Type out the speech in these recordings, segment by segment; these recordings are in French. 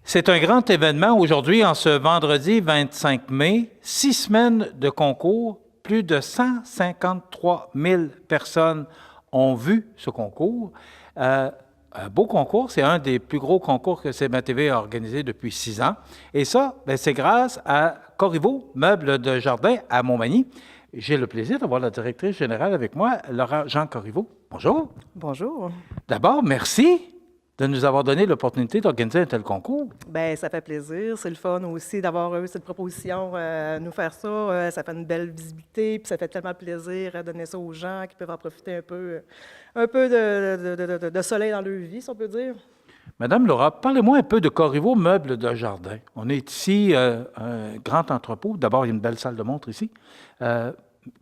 C'est un grand événement aujourd'hui, en ce vendredi 25 mai. 6 semaines de concours, plus de 153 000 personnes ont vu ce concours. Un beau concours, c'est un des plus gros concours que CMA-TV a organisé depuis 6 ans. Et ça, c'est grâce à Corriveau, meubles de jardin à Montmagny. J'ai le plaisir d'avoir la directrice générale avec moi, Laura Jean Corriveau. Bonjour. Bonjour. D'abord, merci de nous avoir donné l'opportunité d'organiser un tel concours. Bien, ça fait plaisir. C'est le fun aussi d'avoir eu cette proposition, nous faire ça. Ça fait une belle visibilité, puis ça fait tellement plaisir à donner ça aux gens qui peuvent en profiter un peu de soleil dans leur vie, si on peut dire. Madame Laura, parlez-moi un peu de Corriveau Meubles de Jardin. On est ici, un grand entrepôt. D'abord, il y a une belle salle de montre ici.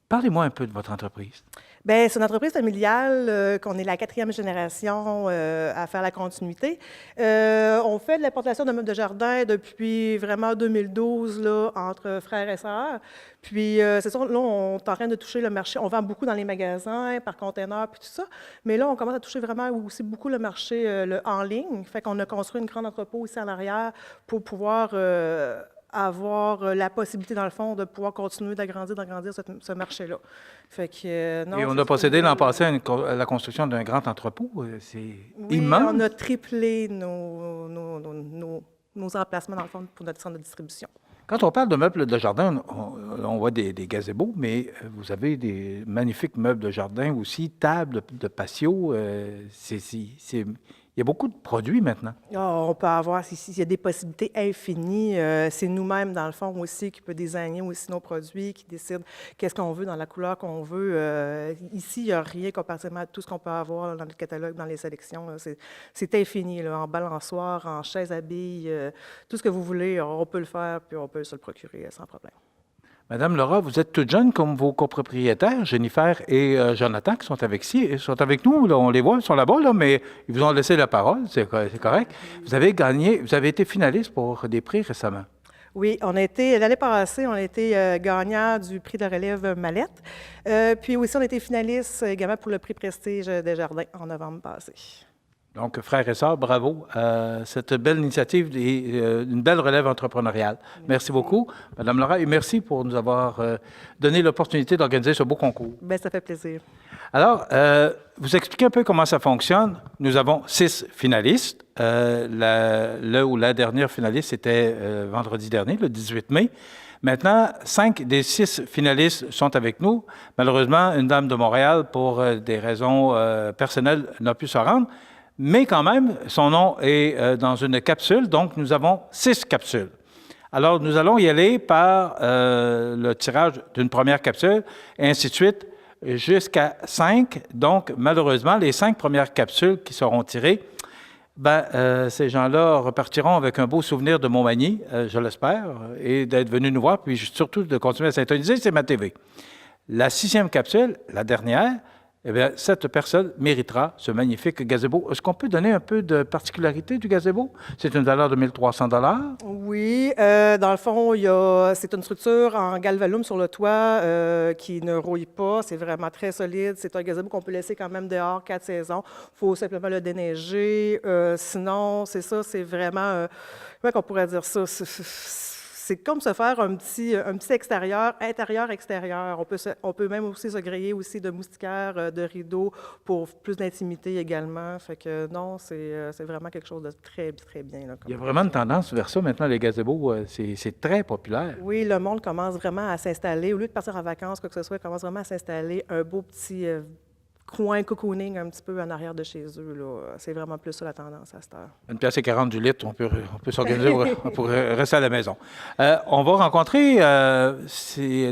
Parlez-moi un peu de votre entreprise. Bien, c'est une entreprise familiale qu'on est la 4e génération à faire la continuité. On fait de l'importation de meubles de jardin depuis vraiment 2012 là, entre frères et sœurs. Puis, c'est ça, là, on est en train de toucher le marché. On vend beaucoup dans les magasins, par container, puis tout ça. Mais là, on commence à toucher vraiment aussi beaucoup le marché en ligne. Fait qu'on a construit une grande entrepôt ici en arrière pour pouvoir avoir la possibilité, dans le fond, de pouvoir continuer d'agrandir ce marché-là. Fait que, non, et on a procédé l'an passé à la construction d'un grand entrepôt. C'est immense. On a triplé nos emplacements, dans le fond, pour notre centre de distribution. Quand on parle de meubles de jardin, on voit des gazebos, mais vous avez des magnifiques meubles de jardin aussi, tables de patio. Il y a beaucoup de produits maintenant. On peut avoir, il y a des possibilités infinies. C'est nous-mêmes, dans le fond, aussi, qui peut designer aussi nos produits, qui décident qu'est-ce qu'on veut dans la couleur qu'on veut. Ici, il n'y a rien comparativement à tout ce qu'on peut avoir dans le catalogue, dans les sélections. C'est infini, là, en balançoire, en chaise à billes, tout ce que vous voulez, on peut le faire, puis on peut se le procurer sans problème. Madame Laura, vous êtes toute jeune comme vos copropriétaires, Jennifer et Jonathan, qui sont avec nous. Là, on les voit, ils sont là-bas, là, mais ils vous ont laissé la parole, c'est correct. Vous avez été finaliste pour des prix récemment. Oui, l'année passée, on a été gagnant du prix de la relève Mallette. Puis aussi, on a été finaliste également pour le prix Prestige des Jardins en novembre passé. Donc, frères et sœurs, bravo à cette belle initiative et une belle relève entrepreneuriale. Merci beaucoup, Madame Laura, et merci pour nous avoir donné l'opportunité d'organiser ce beau concours. Bien, ça fait plaisir. Alors, vous expliquez un peu comment ça fonctionne. Nous avons 6 finalistes. La dernière finaliste, c'était vendredi dernier, le 18 mai. Maintenant, 5 des 6 finalistes sont avec nous. Malheureusement, une dame de Montréal, pour des raisons personnelles, n'a pu se rendre. Mais quand même, son nom est dans une capsule, donc nous avons 6 capsules. Alors, nous allons y aller par le tirage d'une première capsule, et ainsi de suite, jusqu'à 5. Donc, malheureusement, les 5 premières capsules qui seront tirées, ces gens-là repartiront avec un beau souvenir de Montmagny, je l'espère, et d'être venus nous voir, puis surtout de continuer à s'intoniser, c'est CMA-TV. La 6e capsule, la dernière, eh bien, cette personne méritera ce magnifique gazebo. Est-ce qu'on peut donner un peu de particularité du gazebo? C'est une valeur de 1 300 $. Oui, dans le fond, c'est une structure en galvalume sur le toit qui ne rouille pas. C'est vraiment très solide. C'est un gazebo qu'on peut laisser quand même dehors 4 saisons. Il faut simplement le déneiger. Sinon, c'est ça, c'est vraiment... comment on pourrait dire ça? C'est comme se faire un petit extérieur, intérieur-extérieur. On peut même aussi se griller aussi de moustiquaires, de rideaux pour plus d'intimité également. Fait que non, c'est vraiment quelque chose de très, très bien. Là, il y a vraiment une tendance vers ça maintenant, les gazebos. C'est très populaire. Oui, le monde commence vraiment à s'installer. Au lieu de partir en vacances, quoi que ce soit, il commence vraiment à s'installer un beau petit coin cocooning un petit peu en arrière de chez eux. Là. C'est vraiment plus ça la tendance à cette heure. 1,40 $ du litre, on peut s'organiser pour rester à la maison. On va rencontrer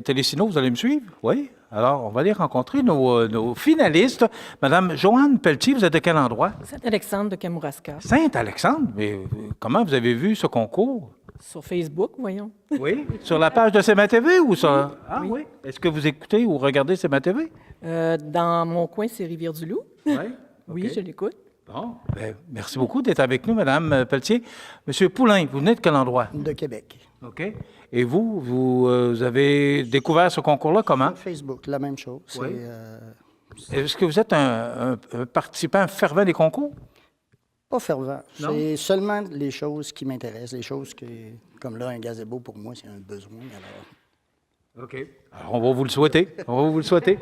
Télésinos, vous allez me suivre? Oui? Alors, on va aller rencontrer nos finalistes. Madame Joanne Pelletier, vous êtes de quel endroit? Saint-Alexandre de Kamouraska. Saint-Alexandre? Mais comment vous avez vu ce concours? Sur Facebook, voyons. Oui? Sur la page de CMA-TV ou ça? Ah oui. Oui. Est-ce que vous écoutez ou regardez CMA-TV? Dans mon coin, c'est Rivière-du-Loup. Oui? Oui, Okay. je l'écoute. Bon, merci beaucoup d'être avec nous, Madame Pelletier. Monsieur Poulain, vous venez de quel endroit? De Québec. OK. Et vous avez découvert ce concours-là comment? Sur Facebook, la même chose. Oui. Est-ce que vous êtes un participant fervent des concours? Pas fervent. Non? C'est seulement les choses qui m'intéressent, les choses que, comme là, un gazebo, pour moi, c'est un besoin. Alors, OK. Alors, on va vous le souhaiter. On va vous le souhaiter.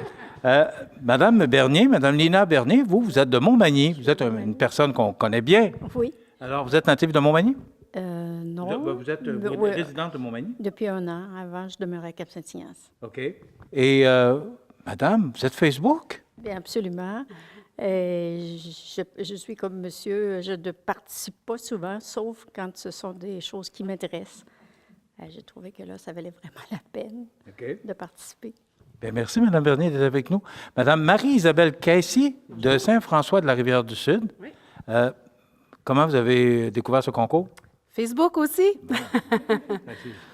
Madame Bernier, Madame Lina Bernier, vous êtes de Montmagny. Vous êtes une personne qu'on connaît bien. Oui. Alors, vous êtes native de Montmagny? Non. Vous êtes Oui, résidente de Montmagny? depuis 1 an. Avant, je demeurais à Cap-Saint-Ignace. OK. Et, Madame, vous êtes Facebook? Bien, absolument. Je suis comme monsieur, je ne participe pas souvent, sauf quand ce sont des choses qui m'intéressent. J'ai trouvé que là, ça valait vraiment la peine OK. de participer. Bien, merci, Mme Bernier, d'être avec nous. Madame Marie-Isabelle Caissier de Saint-François de la Rivière-du-Sud. Oui. Comment vous avez découvert ce concours? Facebook aussi,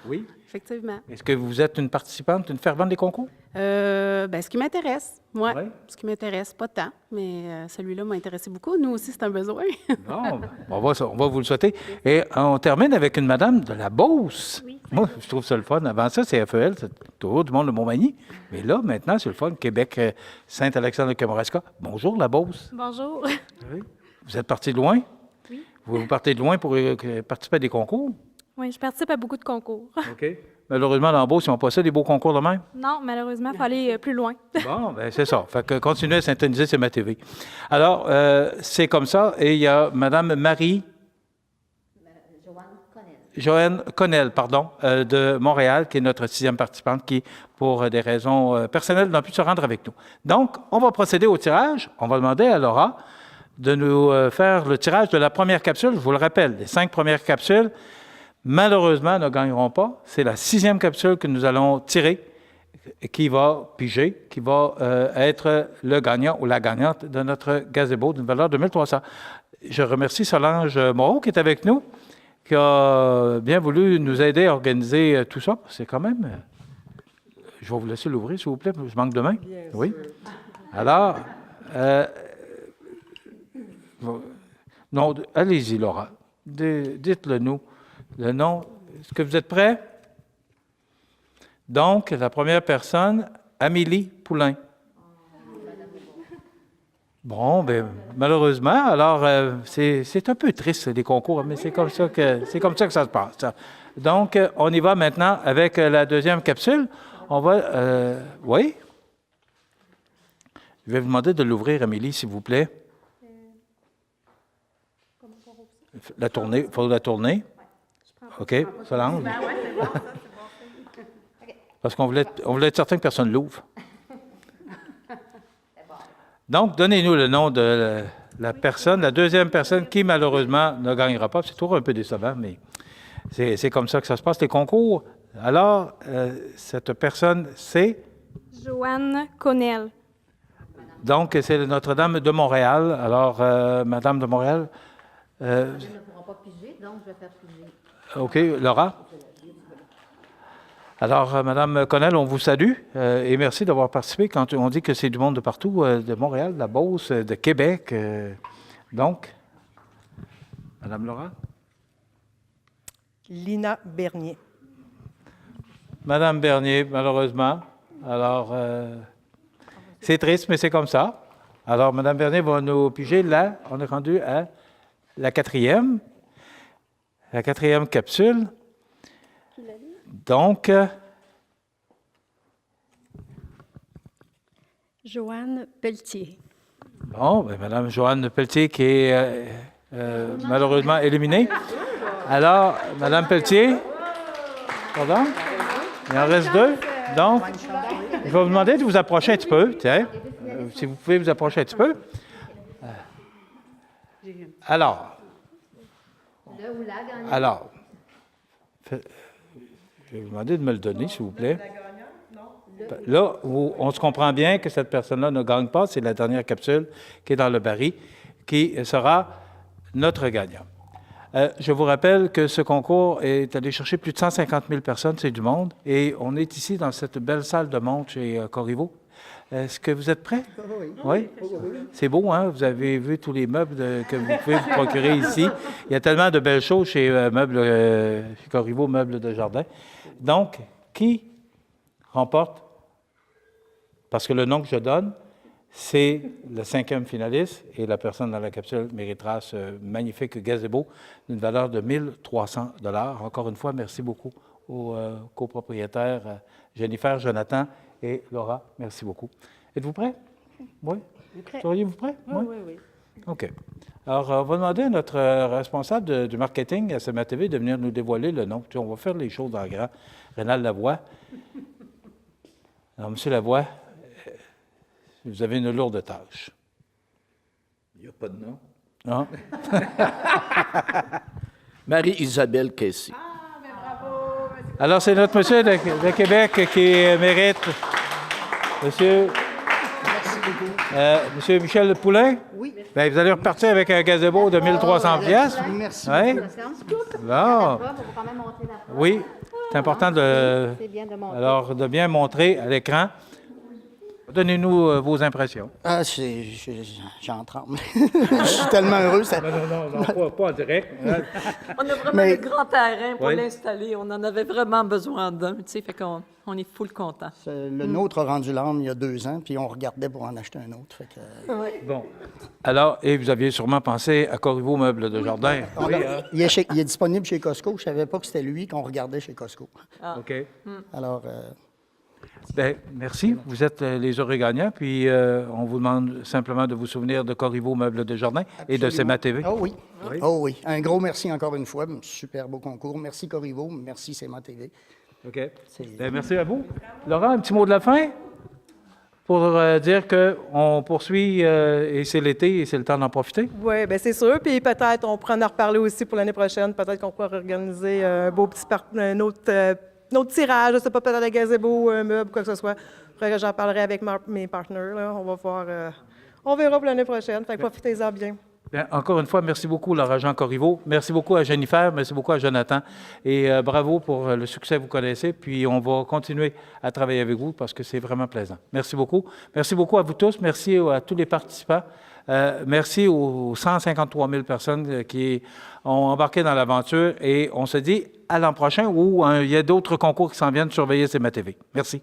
Oui. effectivement. Est-ce que vous êtes une participante, une fervente des concours? Ce qui m'intéresse, moi, Ouais. ce qui m'intéresse, pas tant, mais celui-là m'a intéressé beaucoup. Nous aussi, c'est un besoin. Non, on va vous le souhaiter. Et on termine avec une madame de la Beauce. Oui. Moi, je trouve ça le fun. Avant ça, c'est FEL, c'est toujours du monde de Montmagny. Mais là, maintenant, c'est le fun. Québec, Saint-Alexandre-de-Kamouraska. Bonjour, la Beauce. Bonjour. Oui. Vous êtes parti de loin? Oui. Vous partez de loin pour participer à des concours? Oui, je participe à beaucoup de concours. OK. Malheureusement, dans la Beauce, ils n'ont pas ça, des beaux concours de même? Non, malheureusement, il faut aller plus loin. Bon, bien, c'est ça. Fait que continuez à syntoniser sur ma TV. Alors, c'est comme ça. Et il y a Mme Marie... Joanne Connell, pardon, de Montréal, qui est notre 6e participante, qui, pour des raisons personnelles, n'a pu se rendre avec nous. Donc, on va procéder au tirage. On va demander à Laura de nous faire le tirage de la première capsule. Je vous le rappelle, les 5 premières capsules, malheureusement, ne gagneront pas. C'est la 6e capsule que nous allons tirer, qui va piger, qui va être le gagnant ou la gagnante de notre gazebo d'une valeur de 1 300. Je remercie Solange Moreau qui est avec nous, qui a bien voulu nous aider à organiser tout ça. C'est quand même... je vais vous laisser l'ouvrir, s'il vous plaît. Je manque de main. Oui. Alors... non, allez-y, Laura. Dites-le nous. Le nom. Est-ce que vous êtes prêts? Donc, la première personne, Amélie Poulain. Bon, bien, malheureusement, alors, c'est un peu triste, les concours, mais c'est comme ça que ça se passe. Donc, on y va maintenant avec la deuxième capsule. On va... oui? Je vais vous demander de l'ouvrir, Amélie, s'il vous plaît. La tourner, il faut la tourner. OK, Solange? Parce qu'on voulait être certain que personne ne l'ouvre. Donc, donnez-nous le nom de la personne, la deuxième personne qui, malheureusement, ne gagnera pas. C'est toujours un peu décevant, mais c'est comme ça que ça se passe, les concours. Alors, cette personne, c'est? Joanne Connell. Donc, c'est Notre-Dame de Montréal. Alors, Madame de Montréal... Je ne pourrai pas piger, donc je vais faire piger. OK. Laura? Alors, Madame Connell, on vous salue et merci d'avoir participé. Quand on dit que c'est du monde de partout, de Montréal, de la Beauce, de Québec. Donc, Madame Laura? Lina Bernier. Madame Bernier, malheureusement. Alors, c'est triste, mais c'est comme ça. Alors, Madame Bernier va nous piger là. On est rendu à la 4e. La 4e capsule. Donc, Joanne Pelletier. bon, bien, Mme Joanne Pelletier qui est malheureusement éliminée. Alors, Mme Pelletier, pardon? Il en reste 2. Donc, je vais vous demander de vous approcher un petit peu. Tiens, si vous pouvez vous approcher un petit peu. Alors, je vais vous demander de me le donner, s'il vous plaît. Là, où on se comprend bien que cette personne-là ne gagne pas, c'est la dernière capsule qui est dans le baril, qui sera notre gagnant. Je vous rappelle que ce concours est allé chercher plus de 150 000 personnes, c'est du monde, et on est ici dans cette belle salle de monde chez Corriveau. Est-ce que vous êtes prêts? Oui. C'est beau, hein? Vous avez vu tous les meubles que vous pouvez vous procurer ici. Il y a tellement de belles choses chez chez Corriveau, Meubles de Jardin. Donc, qui remporte? Parce que le nom que je donne, C'est le 5e finaliste et la personne dans la capsule méritera ce magnifique gazebo d'une valeur de 1 300 $. Encore une fois, merci beaucoup aux copropriétaires Jennifer, Jonathan et Laura. Merci beaucoup. Êtes-vous prêts? Oui? Seriez-vous prêts? Oui. OK. Alors, on va demander à notre responsable du marketing à CMA-TV de venir nous dévoiler le nom. On va faire les choses en grand. Rénal Lavoie. Alors, M. Lavoie, vous avez une lourde tâche. Il n'y a pas de nom. Non? Marie-Isabelle Casey. Alors, c'est notre monsieur de Québec qui mérite. Monsieur. Monsieur Michel Poulain? Oui. Bien, vous allez repartir avec un gazebo de 1 300 pièces. Merci. Oui? Bon. Bon. On va quand même monter la preuve. Oui, c'est important de, C'est bien de montrer. alors, de bien montrer à l'écran. Donnez-nous vos impressions. Ah, j'en tremble. Je suis tellement heureux. Non, pas en direct. On a vraiment Mais- le grand terrain pour Oui. l'installer. On en avait vraiment besoin d'un, tu sais, fait qu'on est full content. Le nôtre a rendu l'âme il y a 2 ans, puis on regardait pour en acheter un autre. Fait que, Bon. Alors, et vous aviez sûrement pensé à Corriveau Meubles de Jardin. on a- il est disponible chez Costco. Je ne savais pas que c'était lui qu'on regardait chez Costco. OK. Alors, Bien, merci. Vous êtes les heureux gagnants. Puis, on vous demande simplement de vous souvenir de Corriveau Meubles de Jardin et de absolument. CMA-TV. Oh oui. Oh oui. Un gros merci encore une fois. Super beau concours. Merci Corriveau. Merci CMA TV. OK. Bien, merci à vous. Laurent, un petit mot de la fin pour dire qu'on poursuit et c'est l'été et c'est le temps d'en profiter. Oui, bien c'est sûr. Puis peut-être, on pourra en reparler aussi pour l'année prochaine. Peut-être qu'on pourra organiser un beau petit un autre tirage. Je ne sais pas, peut-être un gazebo, un meuble, quoi que ce soit. Après que j'en parlerai avec mes partenaires. Là. On va voir. On verra pour l'année prochaine. Fait que profitez-en bien. Bien, encore une fois, merci beaucoup, Laura-Jean Corriveau. Merci beaucoup à Jennifer. Merci beaucoup à Jonathan. Et bravo pour le succès que vous connaissez. Puis, on va continuer à travailler avec vous parce que c'est vraiment plaisant. Merci beaucoup. Merci beaucoup à vous tous. Merci à tous les participants. Merci aux 153 000 personnes qui ont embarqué dans l'aventure. Et on se dit à l'an prochain où il y a d'autres concours qui s'en viennent surveiller CMA-TV. Merci.